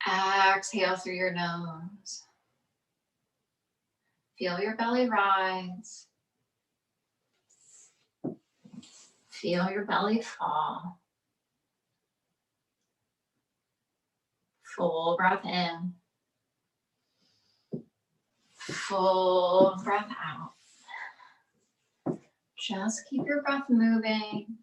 Exhale through your nose. Feel your belly rise. Feel your belly fall. Full breath in. Full breath out. Just keep your breath moving.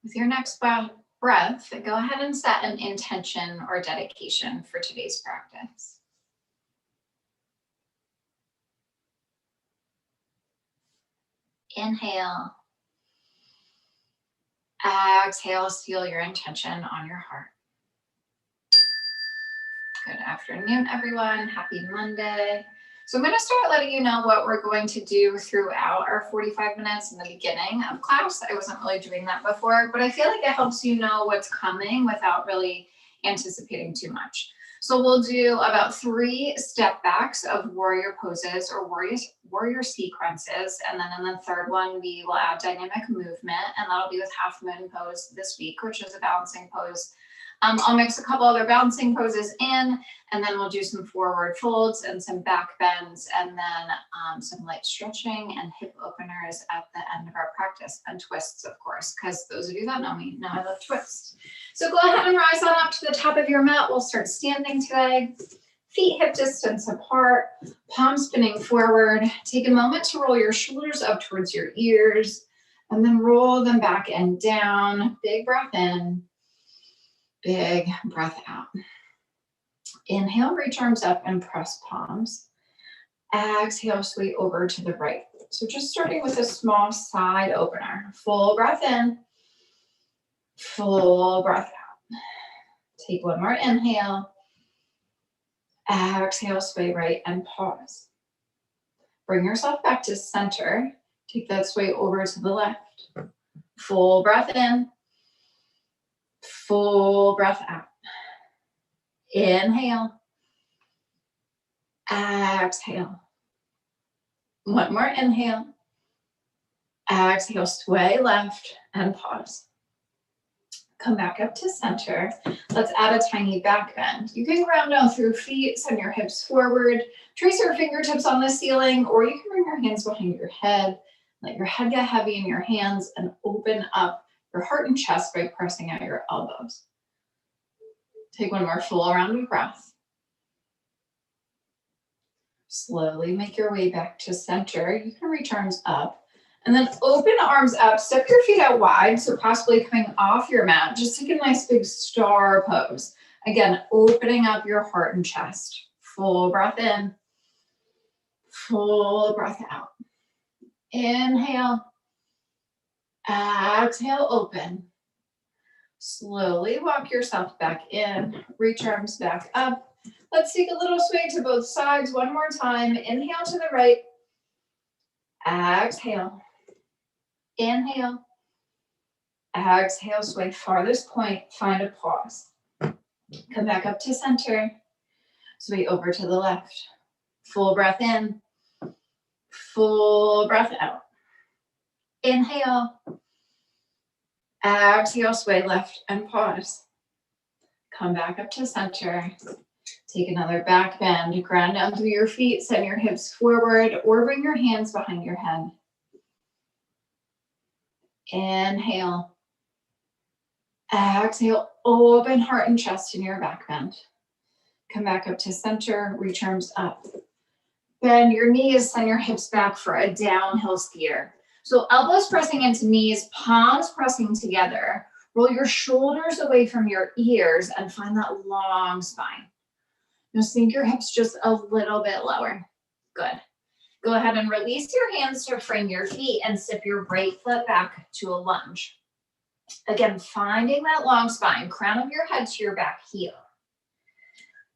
With your next breath, go ahead and set an intention or dedication for today's practice. Inhale. Exhale, seal your intention on your heart. Good afternoon, everyone. Happy Monday. So I'm going to start letting you know what we're going to do throughout our 45 minutes in the beginning of class. I wasn't really doing that before, but I feel like it helps you know what's coming without really anticipating too much. So we'll do about 3 step backs of warrior poses or warrior sequences. And then in the third one, we will add dynamic movement, and that'll be with half moon pose this week, which is a balancing pose. I'll mix a couple other balancing poses in, and then we'll do some forward folds and some back bends, and then some light stretching and hip openers at the end of our practice, and twists, of course, because those of you that know me know I love twists. So go ahead and rise on up to the top of your mat. We'll start standing today. Feet hip distance apart, palms spinning forward. Take a moment to roll your shoulders up towards your ears, and then roll them back and down. Big breath in. Big breath out. Inhale, reach arms up and press palms. Exhale, sway over to the right. So just starting with a small side opener. Full breath in. Full breath out. Take one more inhale. Exhale, sway right and pause. Bring yourself back to center. Take that sway over to the left. Full breath in. Full breath out. Inhale. Exhale. One more inhale. Exhale, sway left and pause. Come back up to center. Let's add a tiny back bend. You can ground down through feet, send your hips forward, trace your fingertips on the ceiling, or you can bring your hands behind your head. Let your head get heavy in your hands and open up your heart and chest by pressing out your elbows. Take one more full round of breath. Slowly make your way back to center. You can reach arms up and then open arms up. Step your feet out wide, so possibly coming off your mat. Just take a nice big star pose. Again, opening up your heart and chest. Full breath in. Full breath out. Inhale. Exhale, open. Slowly walk yourself back in. Reach arms back up. Let's take a little sway to both sides. One more time. Inhale to the right. Exhale. Inhale. Exhale, sway farthest point. Find a pause. Come back up to center. Sway over to the left. Full breath in. Full breath out. Inhale. Exhale, sway left and pause. Come back up to center. Take another back bend. Ground down through your feet. Send your hips forward or bring your hands behind your head. Inhale. Exhale, open heart and chest in your back bend. Come back up to center. Reach arms up. Bend your knees. Send your hips back for a downhill skier. So elbows pressing into knees, palms pressing together. Roll your shoulders away from your ears and find that long spine. Now sink your hips just a little bit lower. Good. Go ahead and release your hands to frame your feet and step your right foot back to a lunge. Again, finding that long spine, crown of your head to your back heel.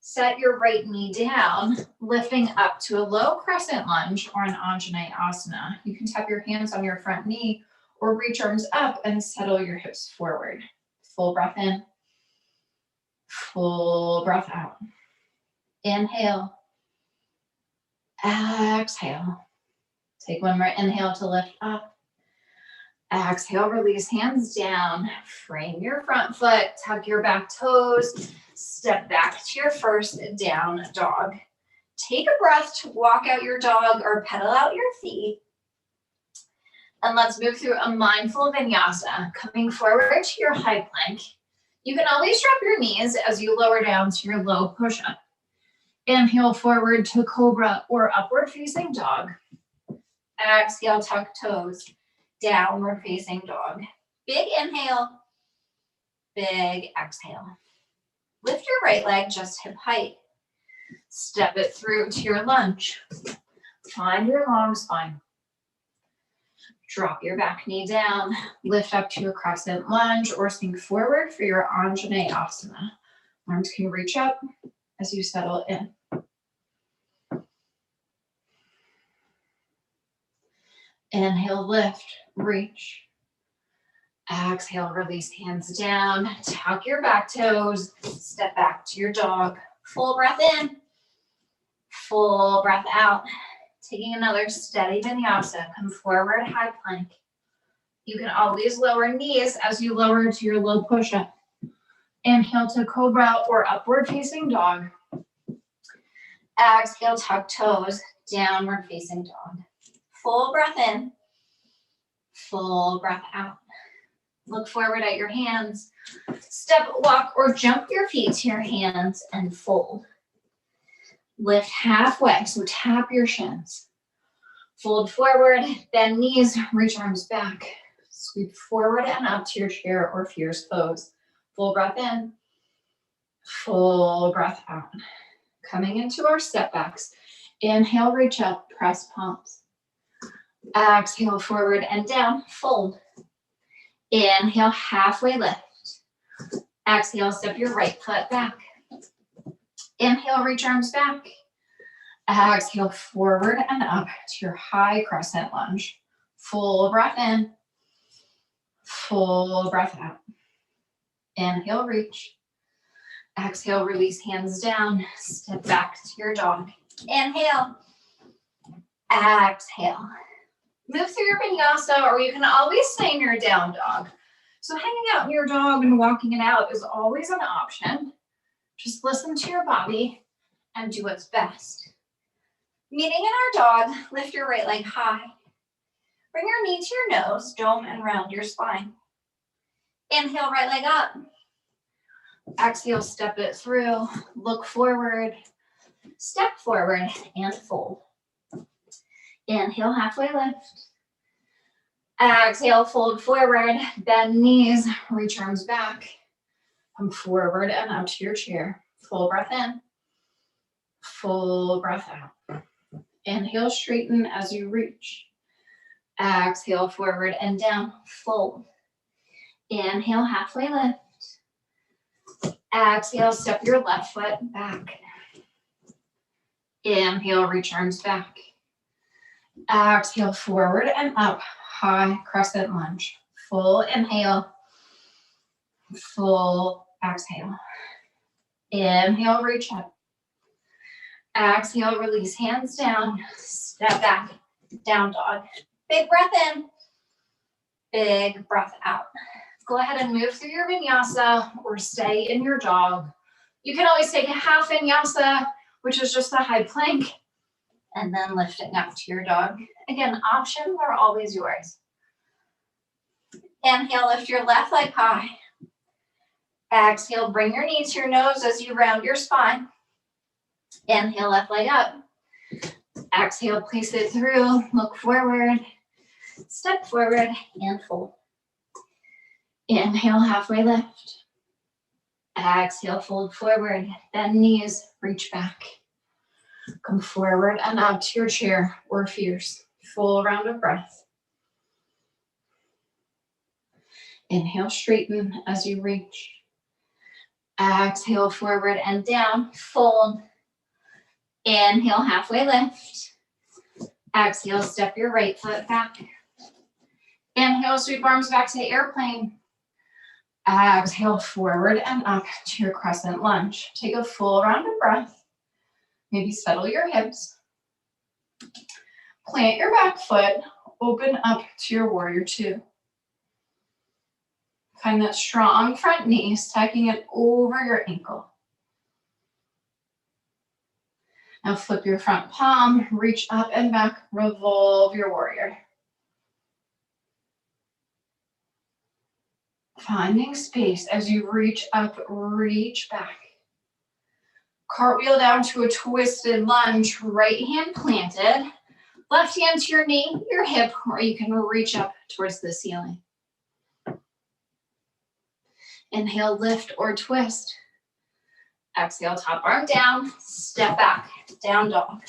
Set your right knee down, lifting up to a low crescent lunge or an Anjaneyasana. You can tap your hands on your front knee or reach arms up and settle your hips forward. Full breath in, full breath out. Inhale. Exhale. Take one more inhale to lift up. Exhale, release hands down. Frame your front foot, tuck your back toes, step back to your first down dog. Take a breath to walk out your dog or pedal out your feet. And let's move through a mindful vinyasa, coming forward to your high plank. You can always drop your knees as you lower down to your low push-up. Inhale forward to cobra or upward facing dog. Exhale, tuck toes, downward facing dog. Big inhale, big exhale. Lift your right leg just hip height. Step it through to your lunge. Find your long spine. Drop your back knee down. Lift up to a crescent lunge or sink forward for your Anjaneyasana. Arms can reach up as you settle in. Inhale, lift, reach. Exhale, release hands down. Tuck your back toes. Step back to your dog. Full breath in. Full breath out. Taking another steady vinyasa. Come forward, high plank. You can always lower knees as you lower to your low push-up. Inhale to cobra or upward facing dog. Exhale, tuck toes, downward facing dog. Full breath in, full breath out. Look forward at your hands. Step, walk, or jump your feet to your hands and fold. Lift halfway, so tap your shins. Fold forward, bend knees, reach arms back. Sweep forward and up to your chair or fierce pose. Full breath in, full breath out. Coming into our step backs. Inhale, reach up, press palms. Exhale, forward and down, fold. Inhale, halfway lift. Exhale, step your right foot back. Inhale, reach arms back. Exhale, forward and up to your high crescent lunge. Full breath in. Full breath out. Inhale, reach. Exhale, release hands down. Step back to your dog. Inhale. Exhale. Move through your vinyasa, or you can always stay in your down dog. So hanging out in your dog and walking it out is always an option. Just listen to your body and do what's best. Meeting in our dog, lift your right leg high. Bring your knee to your nose, dome and round your spine. Inhale, right leg up. Exhale, step it through, look forward, step forward and fold. Inhale, halfway lift. Exhale, fold forward, bend knees, reach arms back. Come forward and up to your chair. Full breath in, full breath out. Inhale, straighten as you reach. Exhale, forward and down, fold. Inhale, halfway lift. Exhale, step your left foot back. Inhale, reach arms back. Exhale, forward and up, high crescent lunge. Full inhale, full exhale. Inhale, reach up. Exhale, release hands down, step back, down dog. Big breath in, big breath out. Go ahead and move through your vinyasa or stay in your dog. You can always take a half vinyasa, which is just the high plank, and then lifting up to your dog. Again, options are always yours. Inhale, lift your left leg high. Exhale, bring your knee to your nose as you round your spine. Inhale, left leg up. Exhale, place it through, look forward, step forward and fold. Inhale, halfway lift. Exhale, fold forward, bend knees, reach back. Come forward and up to your chair or fierce. Full round of breath. Inhale, straighten as you reach. Exhale, forward and down, fold. Inhale, halfway lift. Exhale, step your right foot back. Inhale, sweep arms back to airplane. Exhale, forward and up to your crescent lunge. Take a full round of breath. Maybe settle your hips. Plant your back foot, open up to your warrior two. Find that strong front knee, stacking it over your ankle. Now flip your front palm, reach up and back, revolve your warrior. Finding space as you reach up, reach back. Cartwheel down to a twisted lunge, right hand planted, left hand to your knee, your hip, or you can reach up towards the ceiling. Inhale, lift or twist. Exhale, top arm down, step back, down dog.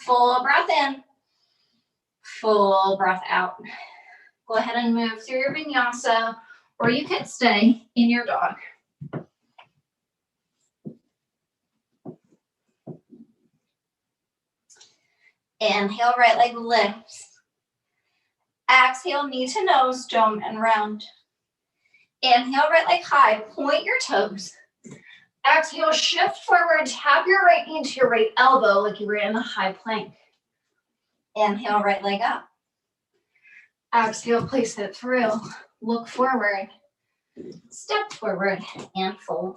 Full breath in, full breath out. Go ahead and move through your vinyasa, or you can stay in your dog. Inhale, right leg lifts. Exhale, knee to nose, dome and round. Inhale, right leg high, point your toes. Exhale, shift forward, tap your right knee to your right elbow like you were in a high plank. Inhale, right leg up. Exhale, place it through. Look forward. Step forward and fold.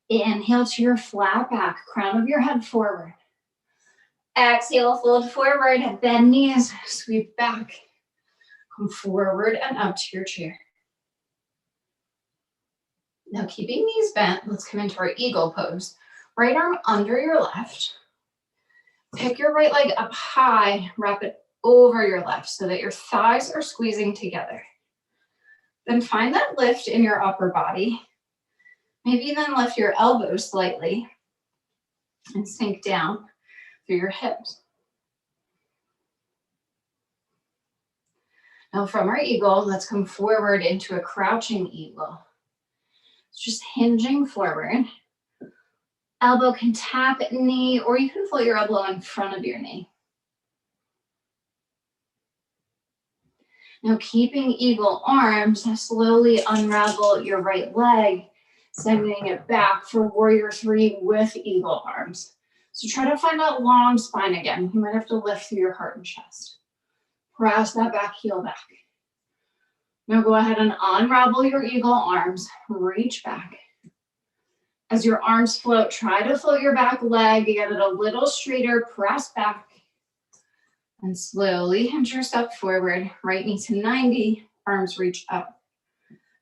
Inhale to your flat back, crown of your head forward. Exhale, fold forward, bend knees, sweep back. Come forward and up to your chair. Now keeping knees bent, let's come into our eagle pose. Right arm under your left. Pick your right leg up high, wrap it over your left so that your thighs are squeezing together. Then find that lift in your upper body. Maybe even lift your elbows slightly and sink down through your hips. Now from our eagle, let's come forward into a crouching eagle. Just hinging forward. Elbow can tap knee, or you can float your elbow in front of your knee. Now keeping eagle arms, slowly unravel your right leg, sending it back for warrior three with eagle arms. So try to find that long spine again. You might have to lift through your heart and chest. Press that back heel back. Now go ahead and unravel your eagle arms, reach back. As your arms float, try to float your back leg, get it a little straighter, press back. And slowly hinge your step forward, right knee to 90, arms reach up.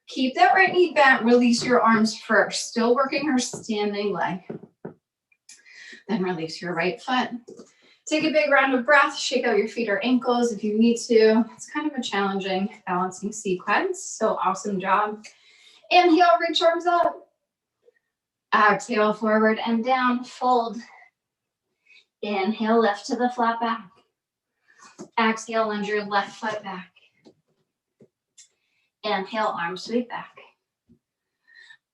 Keep that right knee bent, release your arms first, still working your standing leg. Then release your right foot. Take a big round of breath, shake out your feet or ankles if you need to. It's kind of a challenging balancing sequence, so awesome job. Inhale, reach arms up. Exhale, forward and down, fold. Inhale, lift to the flat back. Exhale, lunge your left foot back. Inhale, arm sweep back.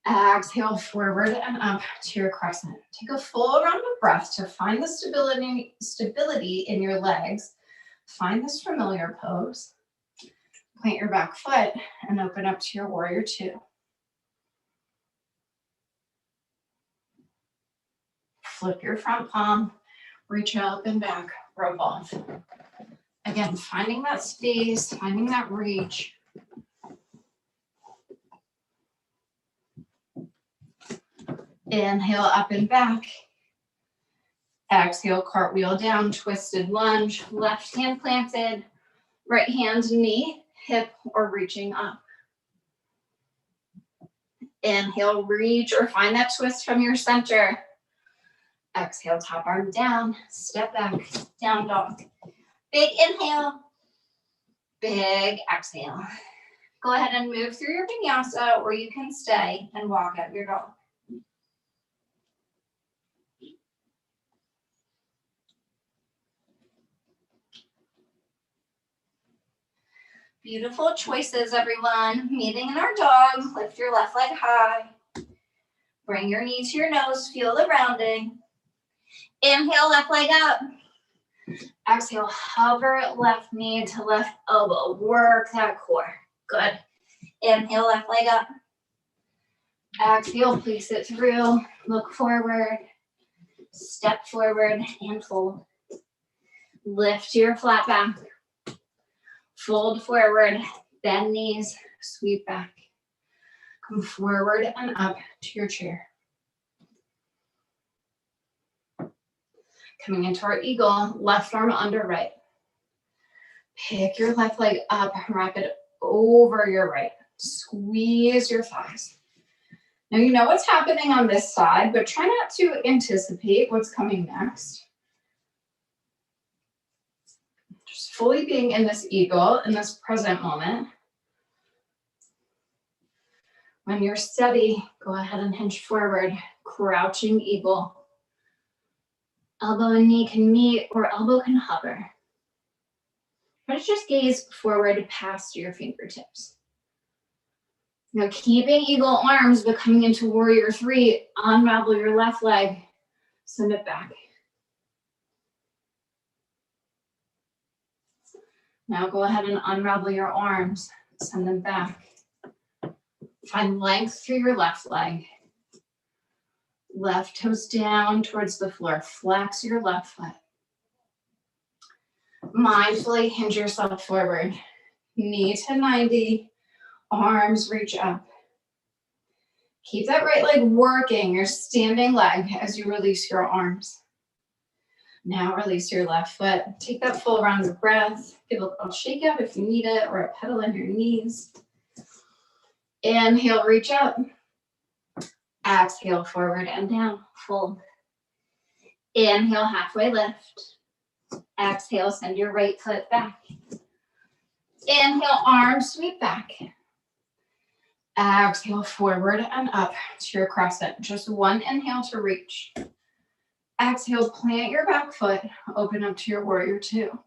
Exhale, forward and up to your crescent. Take a full round of breath to find the stability in your legs. Find this familiar pose. Plant your back foot and open up to your warrior two. Flip your front palm, reach up and back, revolve. Again, finding that space, finding that reach. Inhale, up and back. Exhale, cartwheel down, twisted lunge, left hand planted, right hand knee, hip, or reaching up. Inhale, reach or find that twist from your center. Exhale, top arm down, step back, down dog. Big inhale, big exhale. Go ahead and move through your vinyasa, or you can stay and walk out your dog. Beautiful choices, everyone. Meeting in our dog. Lift your left leg high. Bring your knee to your nose. Feel the rounding. Inhale, left leg up. Exhale, hover left knee to left elbow. Work that core. Good. Inhale, left leg up. Exhale, place it through. Look forward. Step forward and fold. Lift your flat back. Fold forward, bend knees, sweep back. Come forward and up to your chair. Coming into our eagle, left arm under right. Pick your left leg up, wrap it over your right. Squeeze your thighs. Now you know what's happening on this side, but try not to anticipate what's coming next. Just fully being in this eagle, in this present moment. When you're steady, go ahead and hinge forward, crouching eagle. Elbow and knee can meet or elbow can hover. Try to just gaze forward past your fingertips. Now keeping eagle arms, but coming into warrior three, unravel your left leg, send it back. Now go ahead and unravel your arms, send them back. Find length through your left leg. Left toes down towards the floor, flex your left foot. Mindfully hinge yourself forward, knee to 90, arms reach up. Keep that right leg working, your standing leg, as you release your arms. Now release your left foot. Take that full round of breath. Give a little shake out if you need it, or a pedal in your knees. Inhale, reach up. Exhale, forward and down, fold. Inhale, halfway lift. Exhale, send your right foot back. Inhale, arms sweep back. Exhale, forward and up to your crescent. Just one inhale to reach. Exhale, plant your back foot, open up to your warrior two.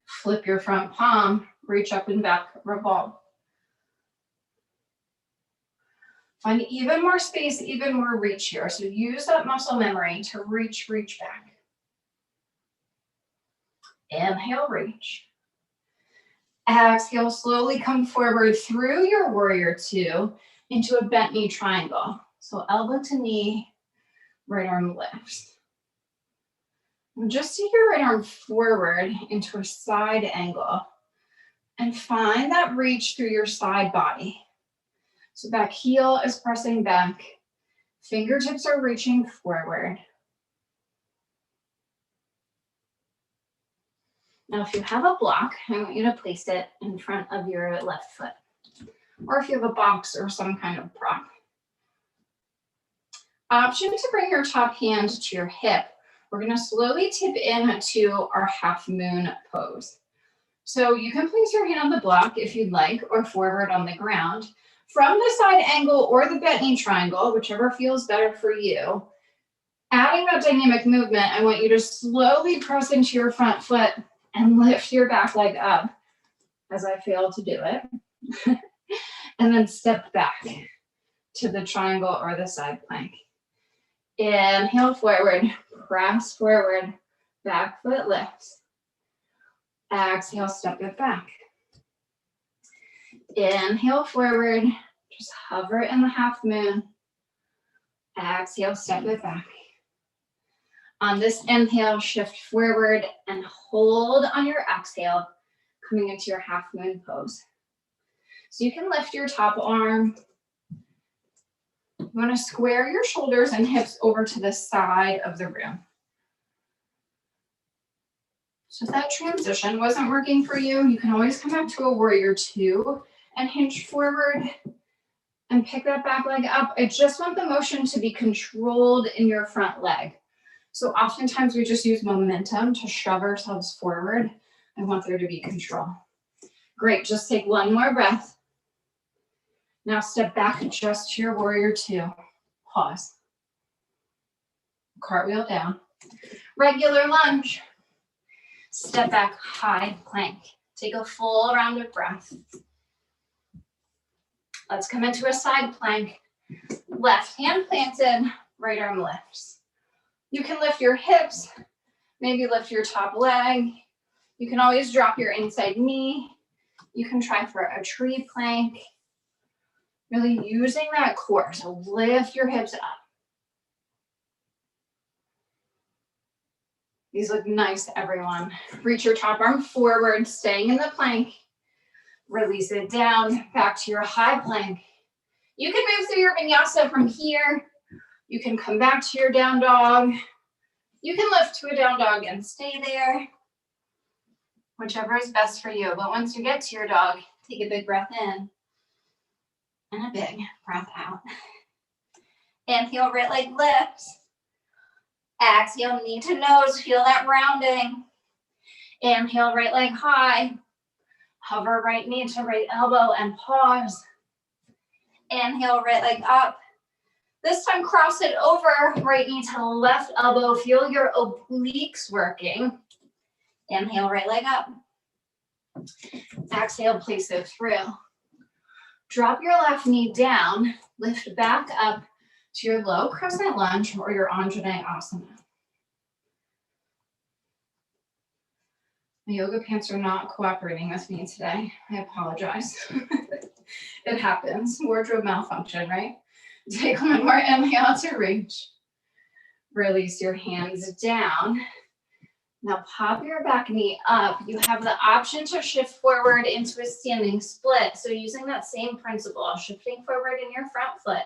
Flip your front palm, reach up and back, revolve. Find even more space, even more reach here. So use that muscle memory to reach back. Inhale, reach. Exhale, slowly come forward through your warrior two into a bent knee triangle. So elbow to knee, right arm lifts. And just take your right arm forward into a side angle and find that reach through your side body. So back heel is pressing back. Fingertips are reaching forward. Now, if you have a block, I want you to place it in front of your left foot. Or if you have a box or some kind of prop. Option to bring your top hand to your hip. We're going to slowly tip into our half moon pose. So you can place your hand on the block if you'd like, or forward on the ground. From the side angle or the bent knee triangle, whichever feels better for you, adding that dynamic movement, I want you to slowly press into your front foot and lift your back leg up as I fail to do it. And then step back to the triangle or the side plank. Inhale forward, press forward, back foot lifts. Exhale, step it back. Inhale forward, just hover in the half moon. Exhale, step it back. On this inhale, shift forward and hold on your exhale, coming into your half moon pose. So you can lift your top arm. You want to square your shoulders and hips over to the side of the room. So if that transition wasn't working for you, you can always come back to a warrior two and hinge forward and pick that back leg up. I just want the motion to be controlled in your front leg. So oftentimes we just use momentum to shove ourselves forward. I want there to be control. Great, just take one more breath. Now step back just to your warrior two. Pause. Cartwheel down. Regular lunge. Step back, high plank. Take a full round of breath. Let's come into a side plank. Left hand planted, right arm lifts. You can lift your hips, maybe lift your top leg. You can always drop your inside knee. You can try for a tree plank. Really using that core, so lift your hips up. These look nice, everyone. Reach your top arm forward, staying in the plank. Release it down, back to your high plank. You can move through your vinyasa from here. You can come back to your down dog. You can lift to a down dog and stay there. Whichever is best for you. But once you get to your dog, take a big breath in and a big breath out. Inhale, right leg lifts. Exhale, knee to nose, feel that rounding. Inhale, right leg high. Hover right knee to right elbow and pause. Inhale, right leg up. This time, cross it over, right knee to left elbow. Feel your obliques working. Inhale, right leg up. Exhale, place it through. Drop your left knee down. Lift back up to your low crescent lunge or your Anjaneyasana. My yoga pants are not cooperating with me today. I apologize. It happens. Wardrobe malfunction, right? Take one more inhale to reach. Release your hands down. Now pop your back knee up. You have the option to shift forward into a standing split. So using that same principle, shifting forward in your front foot,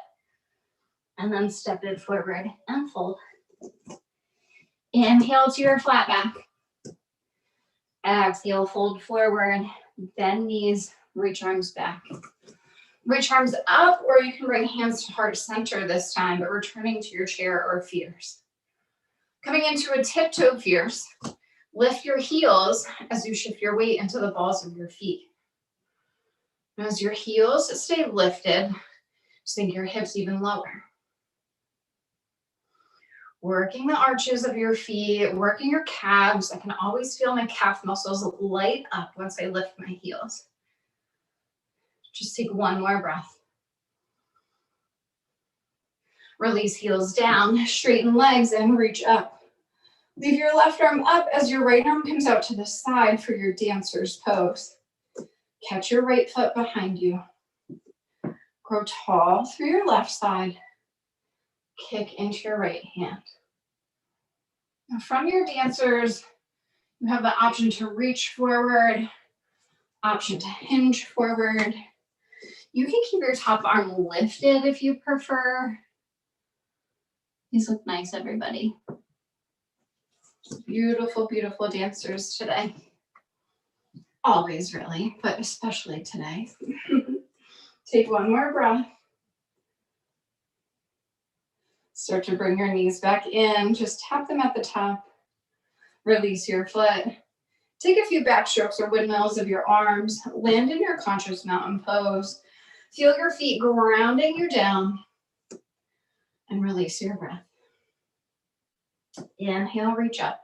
and then step it forward and fold. Inhale to your flat back. Exhale, fold forward, bend knees, reach arms back. Reach arms up, or you can bring hands to heart center this time, but returning to your chair or fierce. Coming into a tiptoe fierce, lift your heels as you shift your weight into the balls of your feet. And as your heels stay lifted, sink your hips even lower. Working the arches of your feet, working your calves. I can always feel my calf muscles light up once I lift my heels. Just take one more breath. Release heels down, straighten legs and reach up. Leave your left arm up as your right arm comes out to the side for your dancer's pose. Catch your right foot behind you. Grow tall through your left side. Kick into your right hand. Now from your dancers, you have the option to reach forward, option to hinge forward. You can keep your top arm lifted if you prefer. These look nice, everybody. Beautiful, beautiful dancers today. Always, really, but especially today. Take one more breath. Start to bring your knees back in. Just tap them at the top. Release your foot. Take a few backstrokes or windmills of your arms. Land in your conscious mountain pose. Feel your feet grounding you down. And release your breath. Inhale, reach up.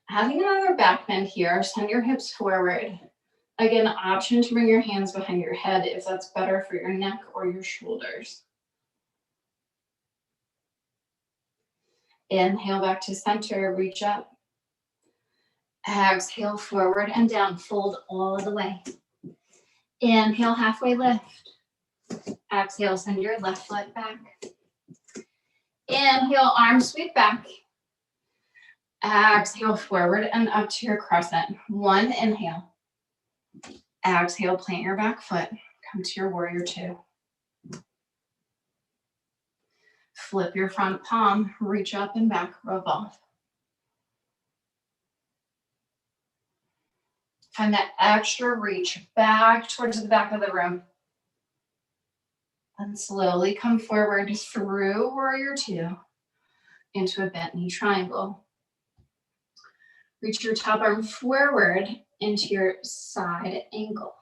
Having another back bend here, send your hips forward. Again, option to bring your hands behind your head if that's better for your neck or your shoulders. Inhale back to center, reach up. Exhale forward and down, fold all the way. Inhale, halfway lift. Exhale, send your left foot back. Inhale, arms sweep back. Exhale forward and up to your crescent. One inhale. Exhale, plant your back foot. Come to your warrior two. Flip your front palm, reach up and back, revolve. Find that extra reach back towards the back of the room. And slowly come forward through warrior two into a bent knee triangle. Reach your top arm forward into your side angle.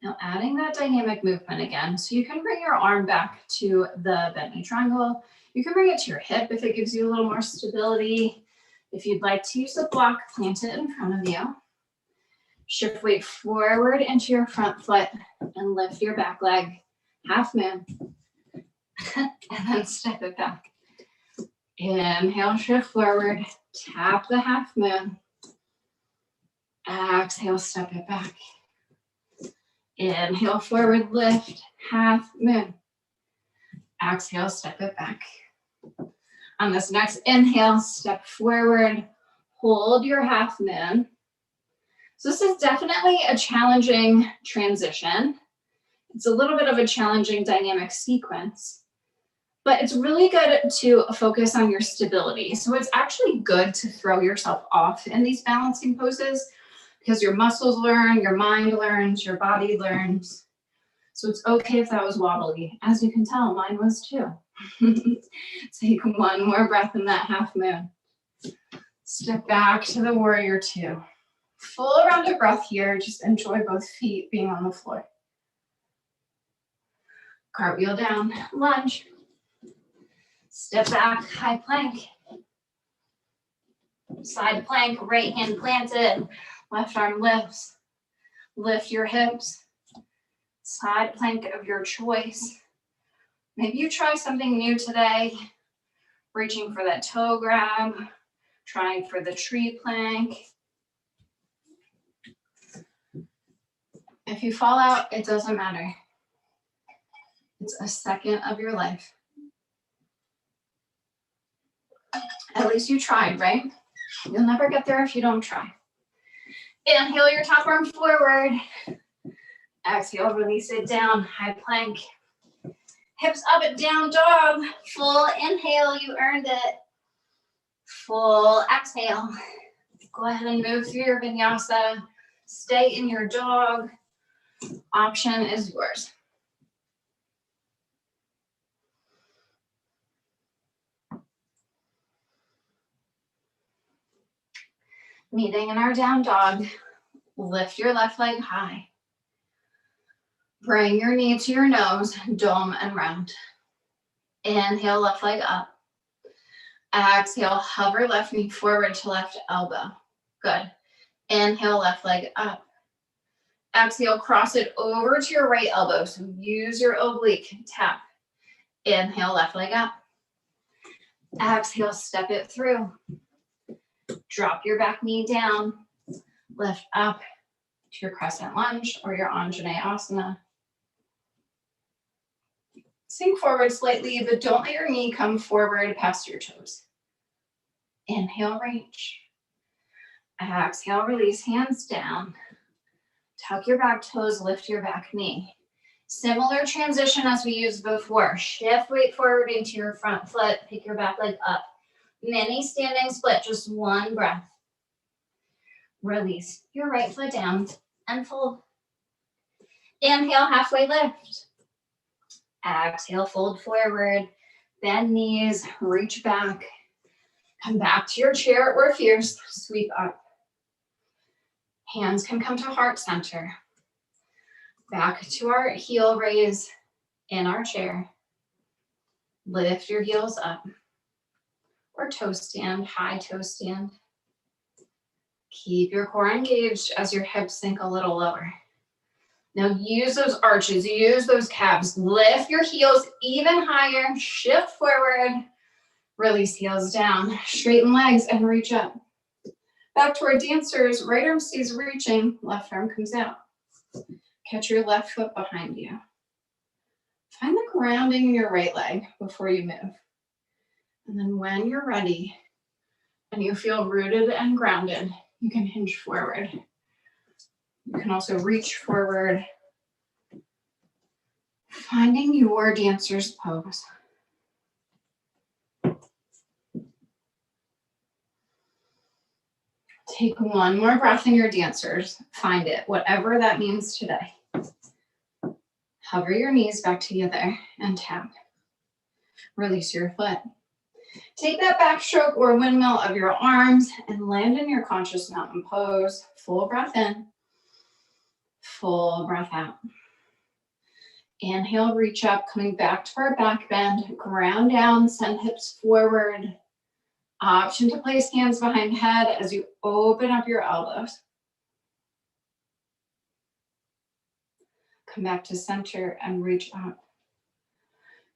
Now adding that dynamic movement again. So you can bring your arm back to the bent knee triangle. You can bring it to your hip if it gives you a little more stability. If you'd like to use the block, plant it in front of you. Shift weight forward into your front foot and lift your back leg, half moon. And then step it back. Inhale, shift forward, tap the half moon. Exhale, step it back. Inhale, forward, lift, half moon. Exhale, step it back. On this next inhale, step forward, hold your half moon. So this is definitely a challenging transition. It's a little bit of a challenging dynamic sequence, but it's really good to focus on your stability. So it's actually good to throw yourself off in these balancing poses because your muscles learn, your mind learns, your body learns. So it's okay if that was wobbly. As you can tell, mine was too. Take one more breath in that half moon. Step back to the warrior two. Full rounded breath here. Just enjoy both feet being on the floor. Cartwheel down, lunge. Step back, high plank. Side plank, right hand planted. Left arm lifts. Lift your hips. Side plank of your choice. Maybe you try something new today. Reaching for that toe grab. Trying for the tree plank. If you fall out, it doesn't matter. It's a second of your life. At least you tried, right? You'll never get there if you don't try. Inhale your top arm forward. Exhale, release it down, high plank. Hips up and down dog. Full inhale, you earned it. Full exhale. Go ahead and move through your vinyasa. Stay in your dog. Option is yours. Meeting in our down dog. Lift your left leg high. Bring your knee to your nose, dome and round. Inhale, left leg up. Exhale, hover left knee forward to left elbow. Good. Inhale, left leg up. Exhale, cross it over to your right elbow. So use your oblique, tap. Inhale, left leg up. Exhale, step it through. Drop your back knee down. Lift up to your crescent lunge or your Anjaneyasana. Sink forward slightly, but don't let your knee come forward past your toes. Inhale, reach. Exhale, release, hands down. Tuck your back toes, lift your back knee. Similar transition as we used before. Shift weight forward into your front foot, pick your back leg up. Mini standing split, just one breath. Release your right foot down and fold. Inhale, halfway lift. Exhale, fold forward. Bend knees, reach back. Come back to your chair or fierce, sweep up. Hands can come to heart center. Back to our heel raise in our chair. Lift your heels up. Or toe stand, high toe stand. Keep your core engaged as your hips sink a little lower. Now use those arches, use those calves. Lift your heels even higher, shift forward, release heels down, straighten legs and reach up. Back to our dancers, right arm stays reaching, left arm comes out. Catch your left foot behind you. Find the grounding in your right leg before you move. And then when you're ready and you feel rooted and grounded, you can hinge forward. You can also reach forward, finding your dancer's pose. Take one more breath in your dancers. Find it, whatever that means today. Hover your knees back together and tap. Release your foot. Take that backstroke or windmill of your arms and land in your conscious mountain pose. Full breath in, full breath out. Inhale, reach up, coming back to our back bend. Ground down, send hips forward. Option to place hands behind head as you open up your elbows. Come back to center and reach up.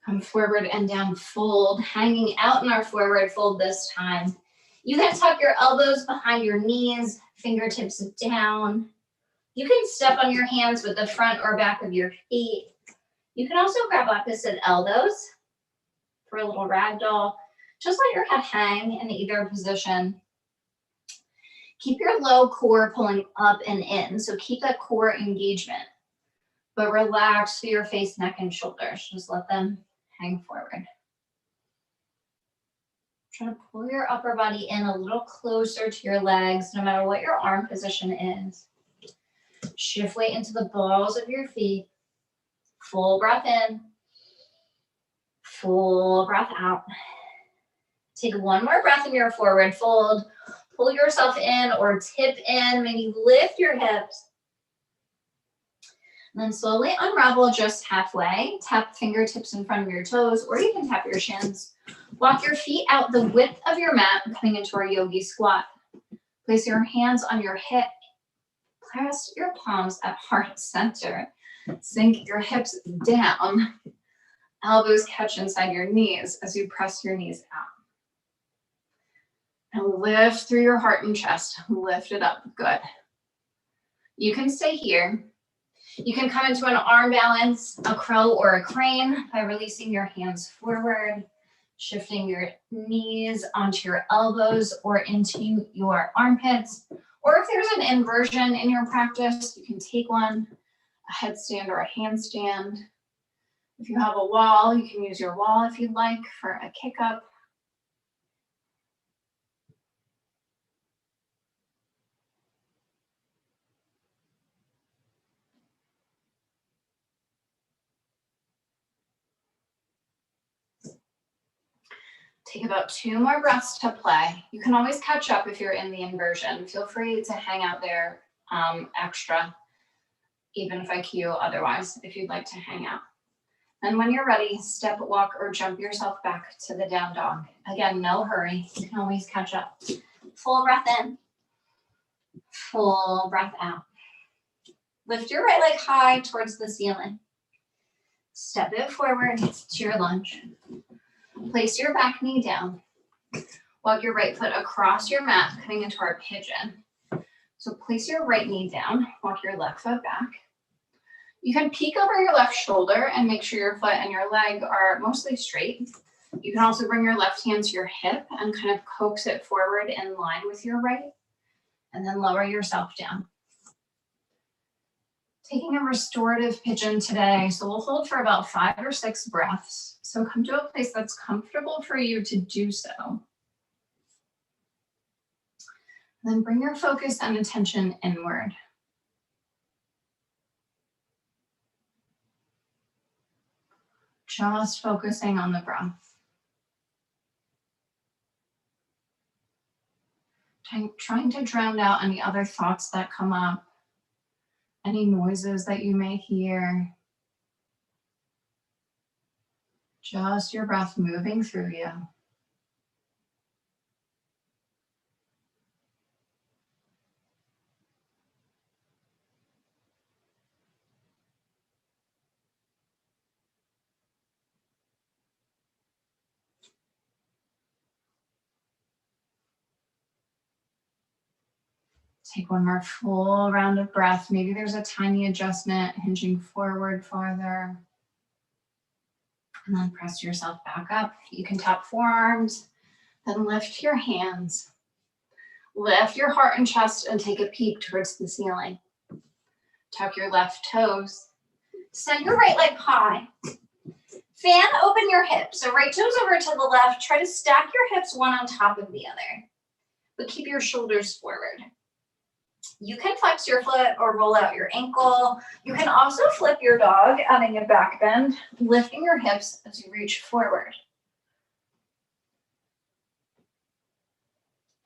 Come forward and down, fold, hanging out in our forward fold this time. You can tuck your elbows behind your knees, fingertips down. You can step on your hands with the front or back of your feet. You can also grab opposite elbows for a little ragdoll. Just let your head hang in either position. Keep your low core pulling up and in, so keep that core engagement, but relax through your face, neck, and shoulders. Just let them hang forward. Try to pull your upper body in a little closer to your legs, no matter what your arm position is. Shift weight into the balls of your feet. Full breath in. Full breath out. Take one more breath in your forward fold. Pull yourself in or tip in. Maybe lift your hips. And then slowly unravel just halfway. Tap fingertips in front of your toes, or you can tap your shins. Walk your feet out the width of your mat, coming into our yogi squat. Place your hands on your hip. Press your palms at heart center. Sink your hips down. Elbows catch inside your knees as you press your knees out. And lift through your heart and chest. Lift it up. Good. You can stay here. You can come into an arm balance, a crow or a crane by releasing your hands forward, shifting your knees onto your elbows or into your armpits. Or if there's an inversion in your practice, you can take one, a headstand or a handstand. If you have a wall, you can use your wall if you'd like for a kick up. Take about 2 more breaths to play. You can always catch up if you're in the inversion. Feel free to hang out there extra, even if I cue otherwise, if you'd like to hang out. And when you're ready, step, walk, or jump yourself back to the down dog. Again, no hurry. You can always catch up. Full breath in. Full breath out. Lift your right leg high towards the ceiling. Step it forward to your lunge. Place your back knee down. Walk your right foot across your mat, coming into our pigeon. So place your right knee down. Walk your left foot back. You can peek over your left shoulder and make sure your foot and your leg are mostly straight. You can also bring your left hand to your hip and kind of coax it forward in line with your right, and then lower yourself down. Taking a restorative pigeon today, so we'll hold for about 5 or 6 breaths. So come to a place that's comfortable for you to do so. Then bring your focus and attention inward. Just focusing on the breath. Trying to drown out any other thoughts that come up, any noises that you may hear. Just your breath moving through you. Take one more full round of breath. Maybe there's a tiny adjustment, hinging forward farther. And then press yourself back up. You can tap forearms, then lift your hands. Lift your heart and chest and take a peek towards the ceiling. Tuck your left toes. Send your right leg high. Fan open your hips. So right toes over to the left. Try to stack your hips one on top of the other, but keep your shoulders forward. You can flex your foot or roll out your ankle. You can also flip your dog, adding a back bend, lifting your hips as you reach forward.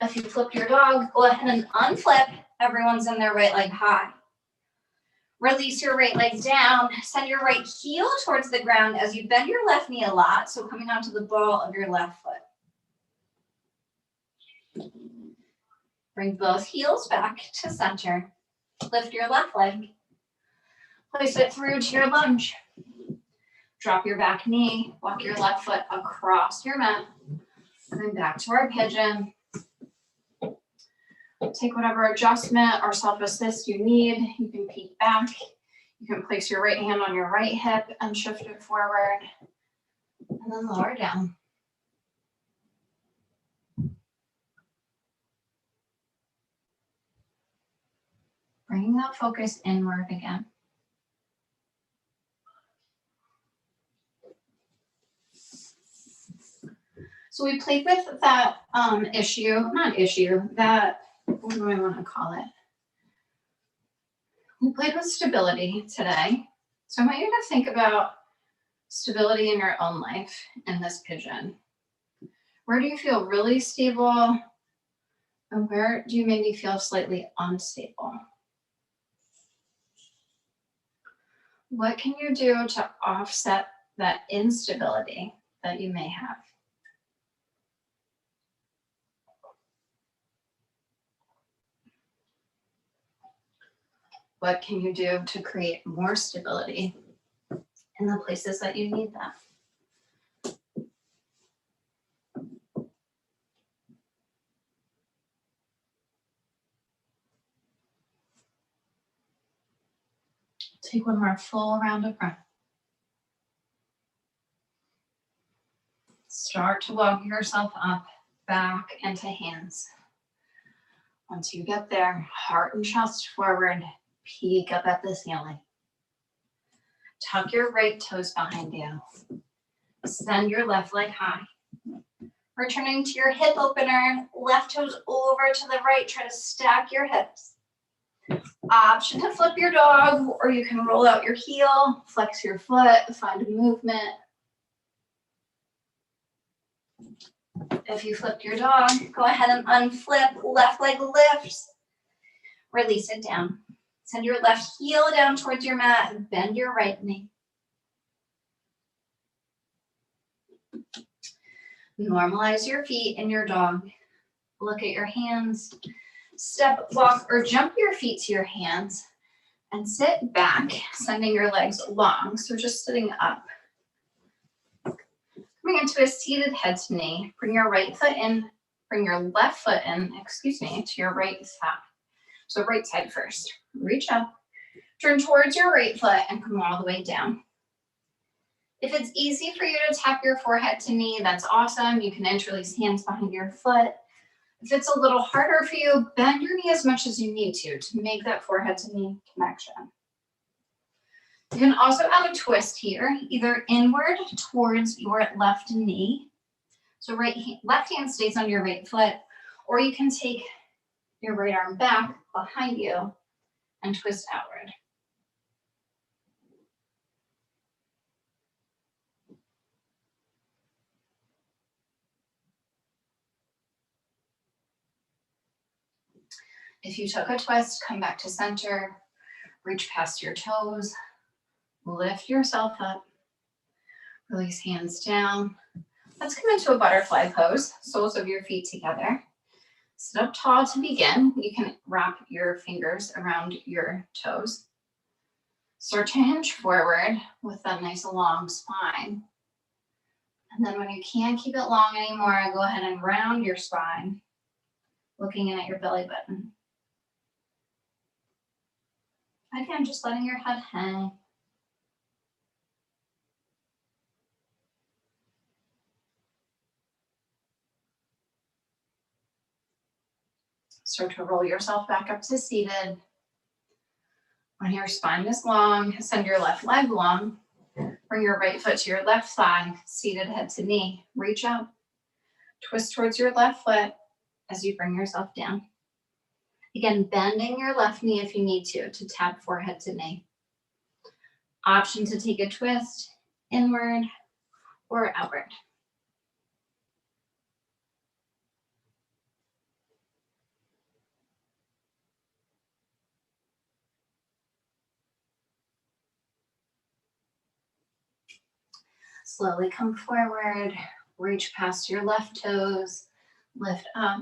If you flip your dog, go ahead and unflip. Everyone's in their right leg high. Release your right leg down. Send your right heel towards the ground as you bend your left knee a lot, so coming onto the ball of your left foot. Bring both heels back to center. Lift your left leg. Place it through to your lunge. Drop your back knee. Walk your left foot across your mat. And then back to our pigeon. Take whatever adjustment or self-assist you need. You can peek back. You can place your right hand on your right hip and shift it forward. And then lower down. bringing that focus inward again. So we played with that what do I want to call it? We played with stability today. So I want you to think about stability in your own life in this pigeon. Where do you feel really stable? And where do you maybe feel slightly unstable? What can you do to offset that instability that you may have? What can you do to create more stability in the places that you need that? Take one more full round of breath. Start to walk yourself up, back into hands. Once you get there, heart and chest forward, peek up at the ceiling. Tuck your right toes behind you. Send your left leg high. Returning to your hip opener, left toes over to the right. Try to stack your hips. Option to flip your dog, or you can roll out your heel, flex your foot, find a movement. If you flipped your dog, go ahead and unflip, left leg lifts. Release it down. Send your left heel down towards your mat, bend your right knee. Normalize your feet in your dog. Look at your hands. Step, walk, or jump your feet to your hands and sit back, sending your legs long. So just sitting up. Coming into a seated head to knee. Bring your right foot in, bring your left foot in, to your right thigh. So right side first. Reach up, turn towards your right foot and come all the way down. If it's easy for you to tap your forehead to knee, that's awesome. You can interlace hands behind your foot. If it's a little harder for you, bend your knee as much as you need to make that forehead to knee connection. You can also add a twist here, either inward towards your left knee. So left hand stays on your right foot, or you can take your right arm back behind you and twist outward. If you took a twist, come back to center, reach past your toes, lift yourself up, release hands down. Let's come into a butterfly pose, soles of your feet together. Sit up tall to begin. You can wrap your fingers around your toes. Start to hinge forward with that nice long spine. And then when you can't keep it long anymore, go ahead and round your spine, looking in at your belly button. Again, just letting your head hang. Start to roll yourself back up to seated. When your spine is long, send your left leg long. Bring your right foot to your left thigh, seated head to knee. Reach up. Twist towards your left foot as you bring yourself down. Again, bending your left knee if you need to tap forehead to knee. Option to take a twist inward or outward. Slowly come forward, reach past your left toes, lift up,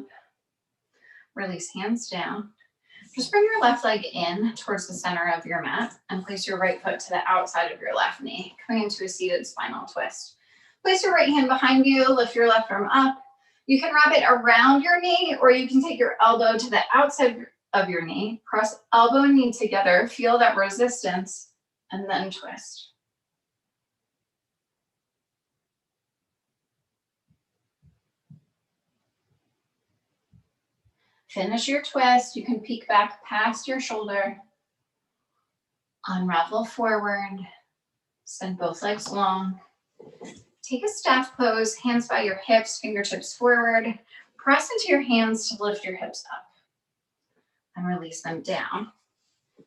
release hands down. Just bring your left leg in towards the center of your mat and place your right foot to the outside of your left knee, coming into a seated spinal twist. Place your right hand behind you, lift your left arm up. You can wrap it around your knee, or you can take your elbow to the outside of your knee, press elbow and knee together, feel that resistance, and then twist. Finish your twist. You can peek back past your shoulder. Unravel forward. Send both legs long. Take a staff pose, hands by your hips, fingertips forward. Press into your hands to lift your hips up and release them down.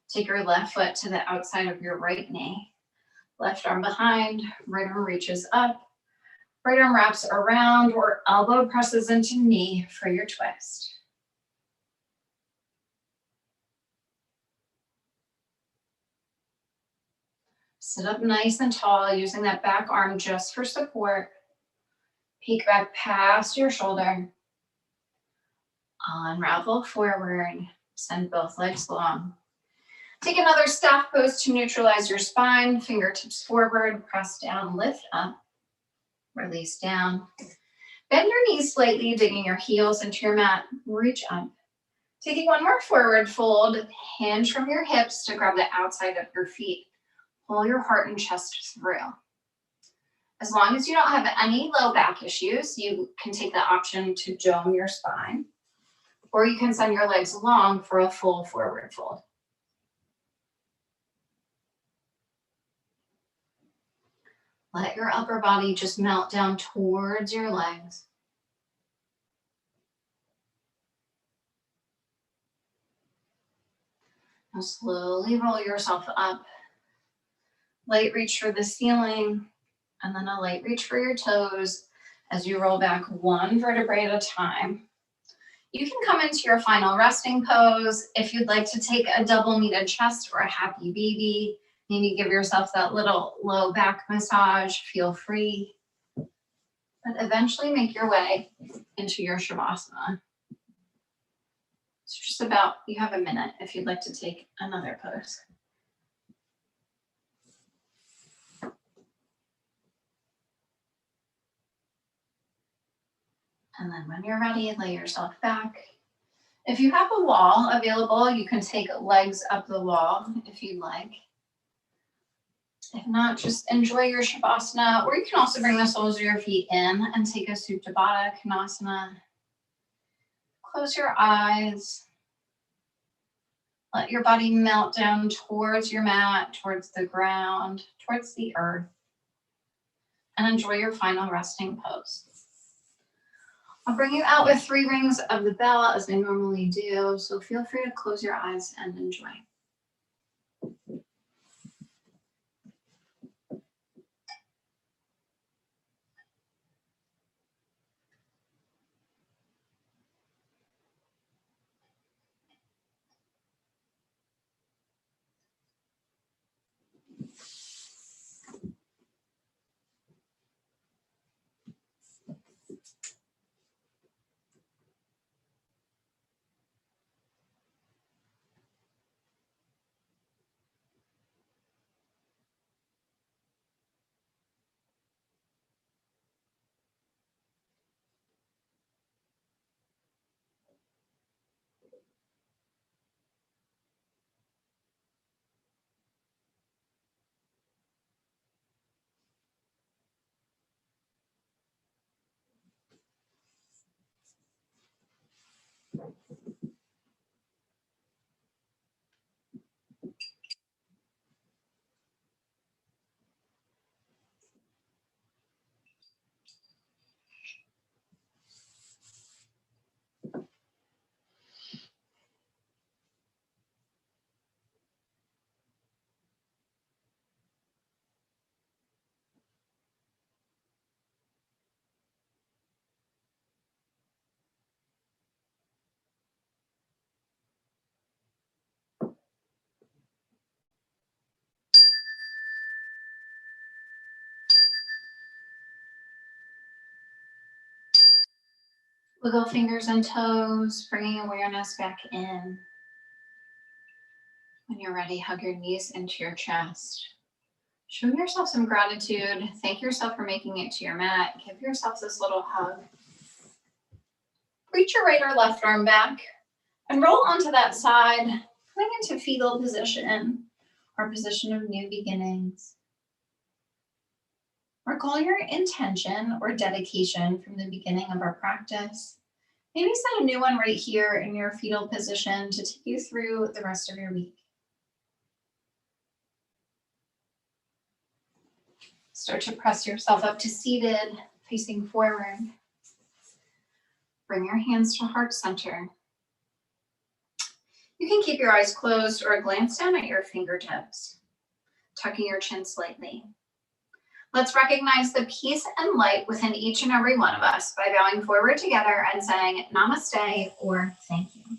Take your left foot to the outside of your right knee. Left arm behind, right arm reaches up. Right arm wraps around or elbow presses into knee for your twist. Sit up nice and tall, using that back arm just for support. Peek back past your shoulder. Unravel forward. Send both legs long. Take another staff pose to neutralize your spine. Fingertips forward, press down, lift up. Release down. Bend your knees slightly, digging your heels into your mat. Reach up. Taking one more forward fold, hinge from your hips to grab the outside of your feet. Pull your heart and chest through. As long as you don't have any low back issues, you can take the option to dome your spine, or you can send your legs long for a full forward fold. Let your upper body just melt down towards your legs. Now slowly roll yourself up. Light reach for the ceiling, and then a light reach for your toes as you roll back one vertebrae at a time. You can come into your final resting pose. If you'd like to take a double kneaded chest or a happy baby, maybe give yourself that little low back massage, feel free. But eventually make your way into your Shavasana. It's just about, you have a minute if you'd like to take another pose. And then when you're ready, lay yourself back. If you have a wall available, you can take legs up the wall if you'd like. If not, just enjoy your Shavasana, or you can also bring the soles of your feet in and take a Supta Baddha Konasana. Close your eyes. Let your body melt down towards your mat, towards the ground, towards the earth, and enjoy your final resting pose. I'll bring you out with 3 rings of the bell as I normally do, so feel free to close your eyes and enjoy. Wiggle fingers and toes, bringing awareness back in. When you're ready, hug your knees into your chest. Show yourself some gratitude. Thank yourself for making it to your mat. Give yourself this little hug. Reach your right or left arm back and roll onto that side, coming into fetal position or position of new beginnings. Recall your intention or dedication from the beginning of our practice. Maybe set a new one right here in your fetal position to take you through the rest of your week. Start to press yourself up to seated, facing forward. Bring your hands to heart center. You can keep your eyes closed or glance down at your fingertips, tucking your chin slightly. Let's recognize the peace and light within each and every one of us by bowing forward together and saying namaste or thank you.